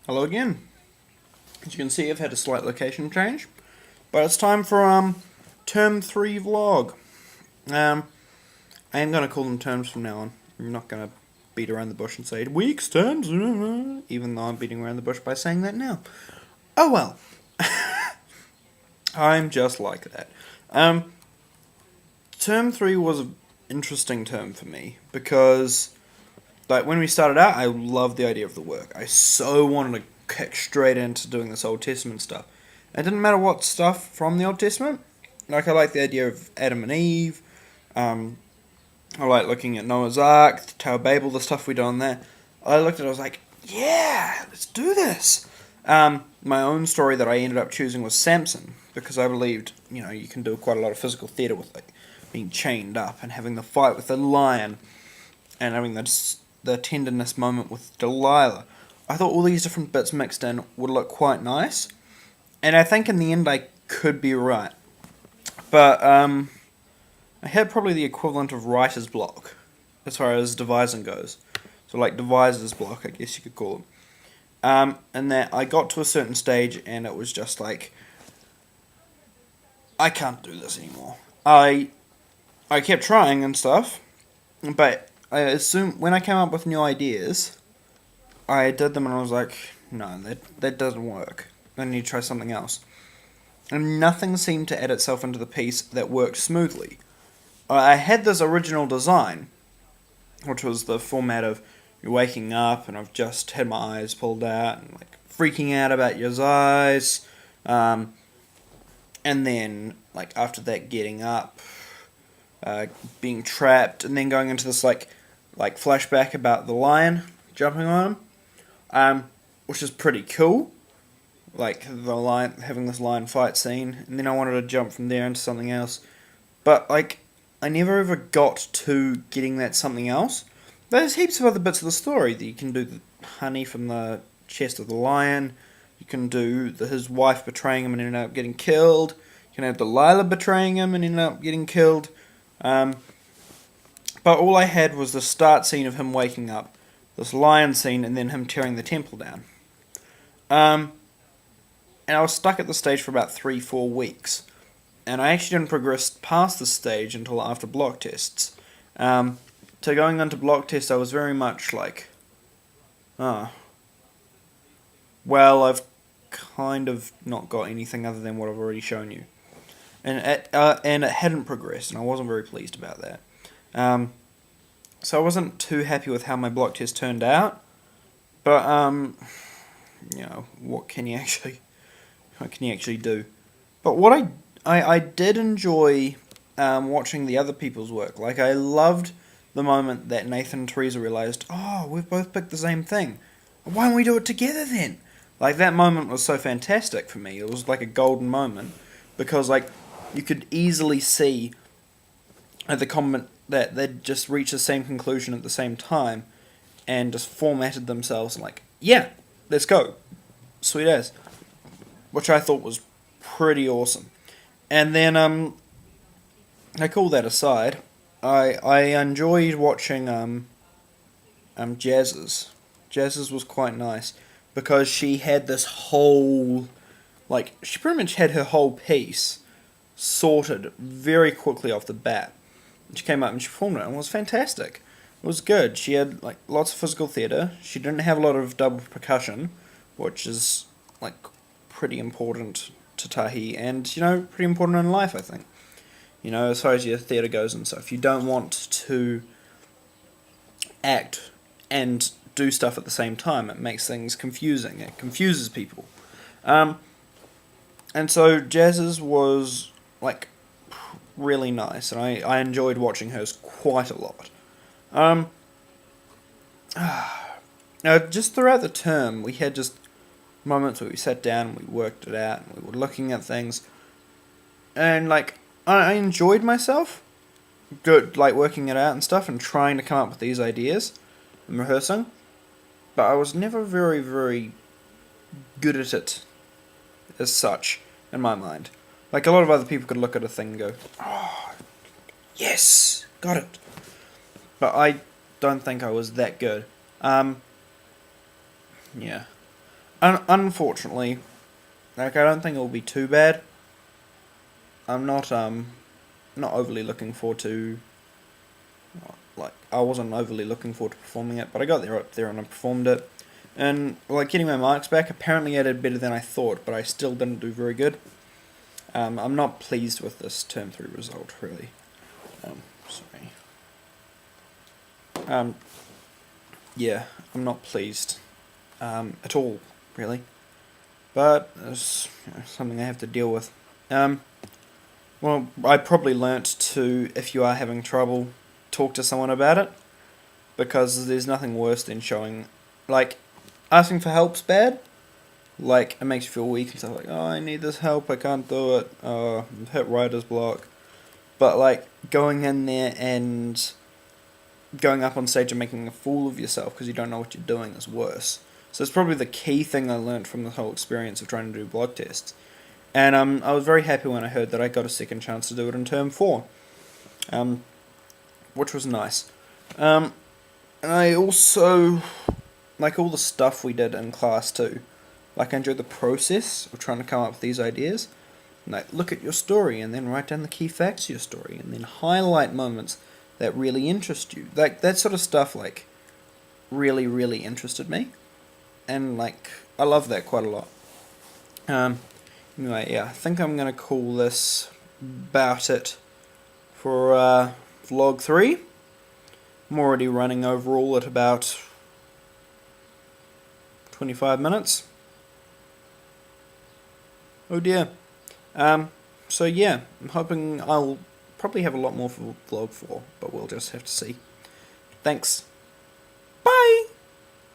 Hello again. As you can see, I've had a slight location change, but it's time for term 3 vlog. Um, I am going to call them terms from now on. I'm not going to beat around the bush and say weeks, terms, even though I'm beating around the bush by saying that now. Oh well. I'm just like that. Term 3 was an interesting term for me because, like, when we started out, I loved the idea of the work. I so wanted to kick straight into doing this Old Testament stuff. It didn't matter what stuff from the Old Testament. Like, I like the idea of Adam and Eve. I like looking at Noah's Ark, the Tower of Babel, the stuff we did on there. I looked at it, I was like, yeah, let's do this. My own story that I ended up choosing was Samson, because I believed, you can do quite a lot of physical theatre with, like, being chained up and having the fight with the lion and having the tenderness moment with Delilah. I thought all these different bits mixed in would look quite nice, and I think in the end I could be right. But I had probably the equivalent of writer's block as far as devising goes. So like deviser's block, I guess you could call it. And that I got to a certain stage and it was just like, I can't do this anymore. I kept trying and stuff, but I assume when I came up with new ideas, I did them and I was like, no, that doesn't work. I need to try something else. And nothing seemed to add itself into the piece that worked smoothly. I had this original design, which was the format of you're waking up and I've just had my eyes pulled out and like freaking out about your eyes, and then like after that getting up, being trapped, and then going into this like flashback about the lion jumping on him, which is pretty cool. Like the lion having this lion fight scene, and then I wanted to jump from there into something else, but like I never ever got to getting that something else. There's heaps of other bits of the story that you can do. The honey from the chest of the lion. You can do his wife betraying him and ending up getting killed. You can have Delilah betraying him and ending up getting killed. But all I had was the start scene of him waking up, this lion scene, and then him tearing the temple down. And I was stuck at the stage for about 3-4 weeks. And I actually didn't progress past this stage until after block tests. So going into block test, I was very much like, well, I've kind of not got anything other than what I've already shown you. And it hadn't progressed, and I wasn't very pleased about that. So I wasn't too happy with how my block test turned out. But, what can you actually do? But what I did enjoy watching the other people's work. Like, I loved the moment that Nathan and Teresa realised, oh, we've both picked the same thing. Why don't we do it together then? Like, that moment was so fantastic for me. It was like a golden moment. Because, like, you could easily see the comment that they'd just reached the same conclusion at the same time and just formatted themselves and like, yeah, let's go. Sweet as. Which I thought was pretty awesome. And then, I call that aside. I enjoyed watching Jazz's. Jazz's was quite nice because she had this whole, like, she pretty much had her whole piece sorted very quickly off the bat. She came up and she performed it and it was fantastic. It was good. She had like lots of physical theatre. She didn't have a lot of double percussion, which is like pretty important to Tahi and pretty important in life, I think. As far as your theatre goes and stuff. You don't want to act and do stuff at the same time. It makes things confusing. It confuses people. And so Jazz's was like really nice, and I enjoyed watching hers quite a lot. Just throughout the term, we had just moments where we sat down and we worked it out, and we were looking at things, and like I enjoyed myself, good, like working it out and stuff, and trying to come up with these ideas and rehearsing, but I was never very, very good at it as such, in my mind. Like, a lot of other people could look at a thing and go, oh, yes, got it. But I don't think I was that good. Yeah. unfortunately, like I don't think it will be too bad. I'm not overly looking forward to, like, I wasn't overly looking forward to performing it, but I got there up there and I performed it. And, like, getting my marks back, apparently I did better than I thought, but I still didn't do very good. I'm not pleased with this term 3 result, really. Sorry. Yeah, I'm not pleased at all, really. But it's, something I have to deal with. Well, I probably learnt to, if you are having trouble, talk to someone about it, because there's nothing worse than showing, like, asking for help's bad. Like, it makes you feel weak and stuff, like, oh, I need this help, I can't do it, I've hit writer's block. But, like, going in there and going up on stage and making a fool of yourself because you don't know what you're doing is worse. So it's probably the key thing I learnt from the whole experience of trying to do blog tests. And I was very happy when I heard that I got a second chance to do it in term 4, which was nice. And I also, like all the stuff we did in class too, like I enjoyed the process of trying to come up with these ideas. Like, look at your story and then write down the key facts of your story and then highlight moments that really interest you. Like, that sort of stuff, like, really, really interested me. And, like, I love that quite a lot. Anyway, yeah, I think I'm going to call this about it for vlog 3. I'm already running overall at about 25 minutes. Oh dear. So yeah, I'm hoping I'll probably have a lot more for vlog 4, but we'll just have to see. Thanks. Bye!